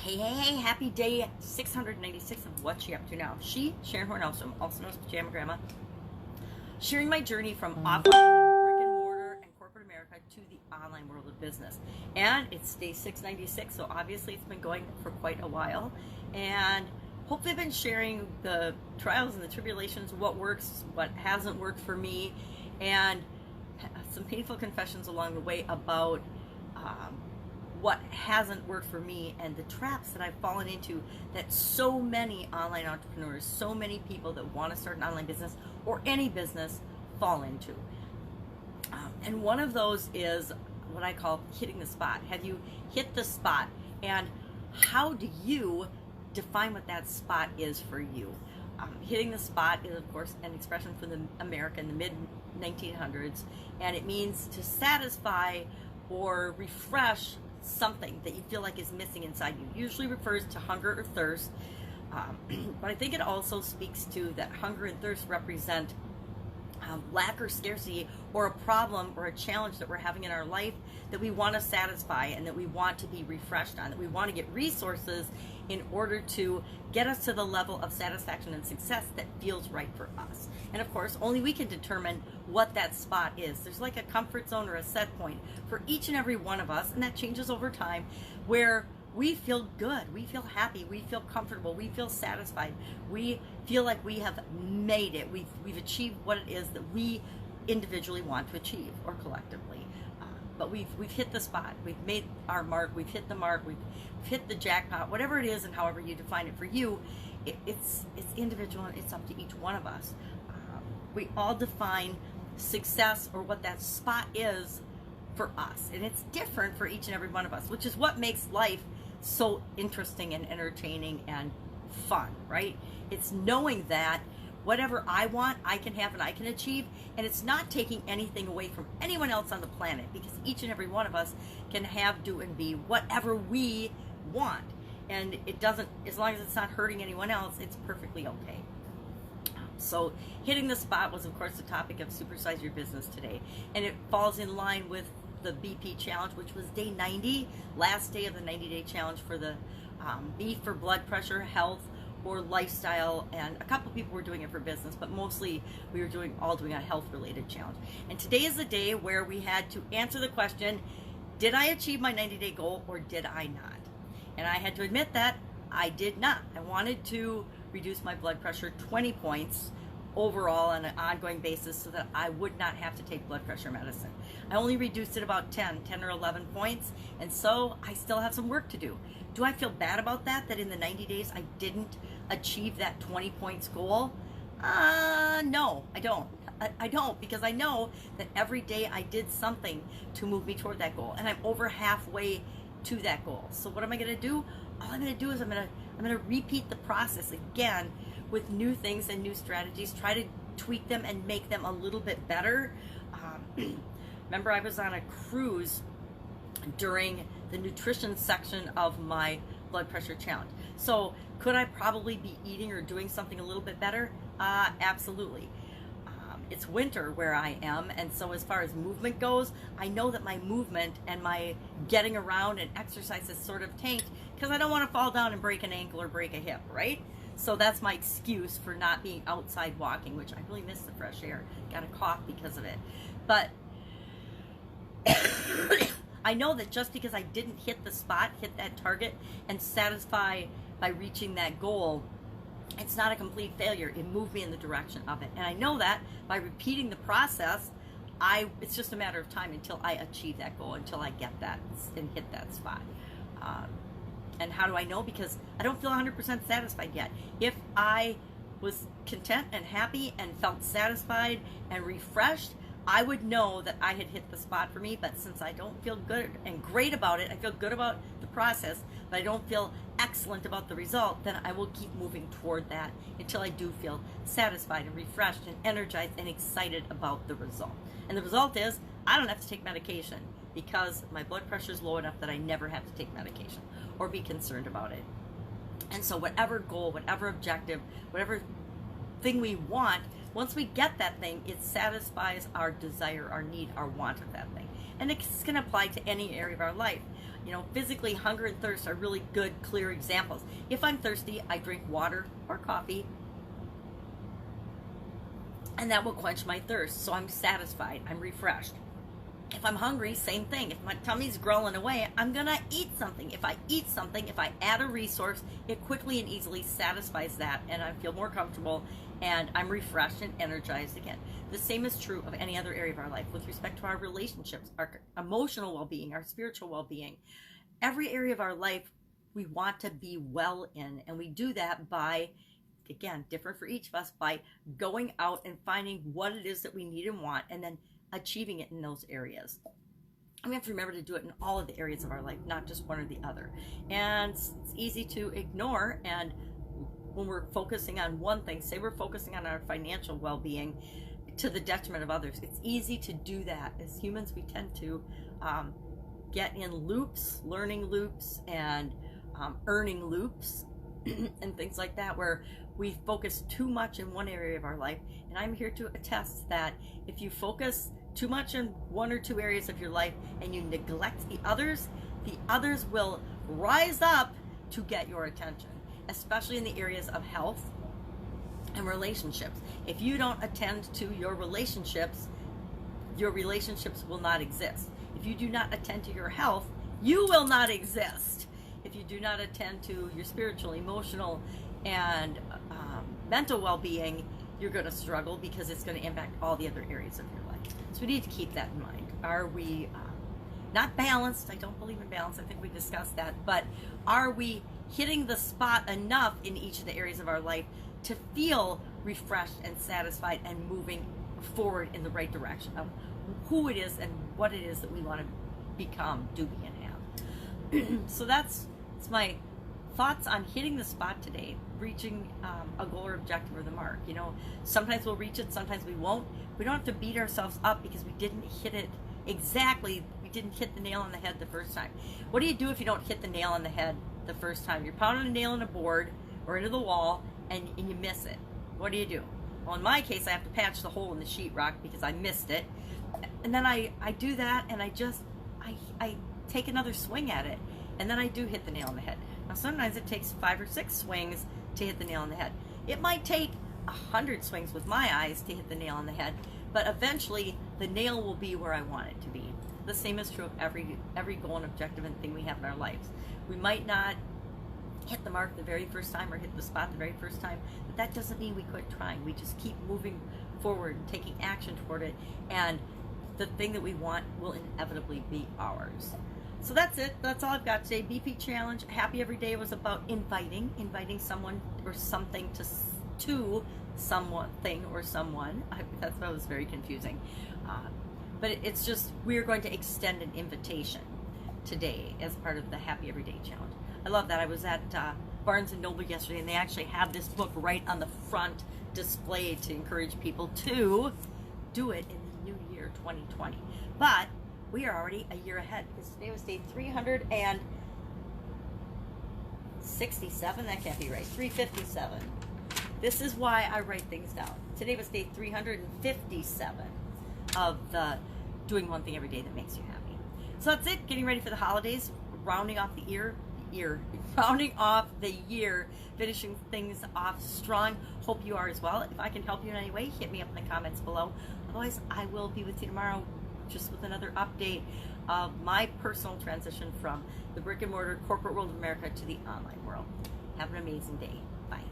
Hey, happy day 696 of What She Up To Now. Sharon Horne-Ellstrom, also known as Pajama Grandma, sharing my journey from offline brick and mortar and corporate America to the online world of business. And it's day 696, so obviously it's been going for quite a while. And hopefully I've been sharing the trials and the tribulations, what works, what hasn't worked for me, and some painful confessions along the way about what hasn't worked for me and the traps that I've fallen into that so many online entrepreneurs, so many people that want to start an online business or any business fall into. And one of those is what I call hitting the spot. Have you hit the spot? And how do you define what that spot is for you? Hitting the spot is, of course, an expression from the America in the mid-1900s, and it means to satisfy or refresh something that you feel like is missing inside you. Usually refers to hunger or thirst, but I think it also speaks to that hunger and thirst represent lack or scarcity, or a problem or a challenge that we're having in our life that we want to satisfy and that we want to be refreshed on, that we want to get resources in order to get us to the level of satisfaction and success that feels right for us. And of course, only we can determine what that spot is. There's like a comfort zone or a set point for each and every one of us, and that changes over time, where we feel good, we feel happy, we feel comfortable, we feel satisfied, we feel like we have made it, we've achieved what it is that we individually want to achieve, or collectively. But we've hit the spot, we've made our mark, we've hit the mark, we've hit the jackpot, whatever it is, and however you define it for you, it's individual and it's up to each one of us. We all define success or what that spot is for us, and it's different for each and every one of us, which is what makes life so interesting and entertaining and fun, right? It's knowing that whatever I want, I can have and I can achieve, and it's not taking anything away from anyone else on the planet, because each and every one of us can have, do, and be whatever we want, and it doesn't, as long as it's not hurting anyone else, it's perfectly okay. So hitting the spot was, of course, the topic of Supersize Your Business today, and it falls in line with the BP challenge, which was day 90, last day of the 90-day challenge for the B for blood pressure, health, or lifestyle, and a couple people were doing it for business, but mostly we were all doing a health-related challenge. And today is the day where we had to answer the question, did I achieve my 90-day goal or did I not? And I had to admit that I did not. I wanted to reduce my blood pressure 20 points overall on an ongoing basis so that I would not have to take blood pressure medicine. I only reduced it about 10 or 11 points, and so I still have some work to do. Do I feel bad about that in the 90 days I didn't achieve that 20 points goal? No, I don't. I don't, because I know that every day I did something to move me toward that goal, and I'm over halfway to that goal. So what am I going to do? All I'm going to do is I'm going to repeat the process again with new things and new strategies, try to tweak them and make them a little bit better. Remember, I was on a cruise during the nutrition section of my blood pressure challenge. So could I probably be eating or doing something a little bit better? Absolutely. It's winter where I am, and so as far as movement goes, I know that my movement and my getting around and exercise is sort of tanked because I don't want to fall down and break an ankle or break a hip, right? So that's my excuse for not being outside walking, which I really miss the fresh air. Got a cough because of it. But I know that just because I didn't hit the spot, hit that target, and satisfy by reaching that goal, it's not a complete failure. It moved me in the direction of it. And I know that by repeating the process, it's just a matter of time until I achieve that goal, until I get that and hit that spot. And how do I know? Because I don't feel 100% satisfied yet. If I was content and happy and felt satisfied and refreshed, I would know that I had hit the spot for me. But since I don't feel good and great about it, I feel good about the process, but I don't feel excellent about the result, then I will keep moving toward that until I do feel satisfied and refreshed and energized and excited about the result. And the result is I don't have to take medication, because my blood pressure is low enough that I never have to take medication or be concerned about it. And so whatever goal, whatever objective, whatever thing we want, once we get that thing, it satisfies our desire, our need, our want of that thing. And it's going to apply to any area of our life. You know, physically, hunger and thirst are really good, clear examples. If I'm thirsty, I drink water or coffee, and that will quench my thirst. So I'm satisfied, I'm refreshed. If I'm hungry, same thing. If my tummy's growling away, I'm gonna eat something. If I eat something, if I add a resource, it quickly and easily satisfies that, and I feel more comfortable, and I'm refreshed and energized again. The same is true of any other area of our life with respect to our relationships, our emotional well-being, our spiritual well-being. Every area of our life we want to be well in, and we do that by, again, different for each of us, by going out and finding what it is that we need and want, and then achieving it in those areas. And we have to remember to do it in all of the areas of our life, not just one or the other. And it's easy to ignore, and when we're focusing on one thing, say we're focusing on our financial well-being to the detriment of others, it's easy to do that. As humans, we tend to get in loops, learning loops, and earning loops, and things like that, where we focus too much in one area of our life. And I'm here to attest that if you focus too much in one or two areas of your life and you neglect the others will rise up to get your attention, especially in the areas of health and relationships. If you don't attend to your relationships will not exist. If you do not attend to your health, you will not exist. If you do not attend to your spiritual, emotional, and mental well-being, you're going to struggle, because it's going to impact all the other areas of your life. So we need to keep that in mind. Are we not balanced? I don't believe in balance. I think we discussed that. But are we hitting the spot enough in each of the areas of our life to feel refreshed and satisfied and moving forward in the right direction of who it is and what it is that we want to become, do, be, and have? So that's my thoughts on hitting the spot today, reaching a goal or objective or the mark. You know, sometimes we'll reach it, sometimes we won't. We don't have to beat ourselves up because we didn't hit it exactly. We didn't hit the nail on the head the first time. What do you do if you don't hit the nail on the head the first time? You're pounding a nail on a board or into the wall, and you miss it. What do you do? Well, in my case, I have to patch the hole in the sheetrock because I missed it. And then I do that, and I take another swing at it, and then I do hit the nail on the head. Now, sometimes it takes 5 or 6 swings to hit the nail on the head. It might take 100 swings with my eyes to hit the nail on the head, but eventually the nail will be where I want it to be. The same is true of every goal and objective and thing we have in our lives. We might not hit the mark the very first time or hit the spot the very first time, but that doesn't mean we quit trying. We just keep moving forward and taking action toward it, and the thing that we want will inevitably be ours. So that's it. That's all I've got today. BP Challenge, Happy Every Day was about inviting someone or something to something or someone. That was very confusing. But it's just, we're going to extend an invitation today as part of the Happy Every Day Challenge. I love that. I was at Barnes & Noble yesterday, and they actually have this book right on the front display to encourage people to do it in the new year 2020. But we are already a year ahead, because today was day 367. That can't be right. 357. This is why I write things down. Today was day 357 of the doing one thing every day that makes you happy. So that's it. Getting ready for the holidays, rounding off the year, finishing things off strong. Hope you are as well. If I can help you in any way, hit me up in the comments below. Otherwise, I will be with you tomorrow, just with another update of my personal transition from the brick and mortar corporate world of America to the online world. Have an amazing day. Bye.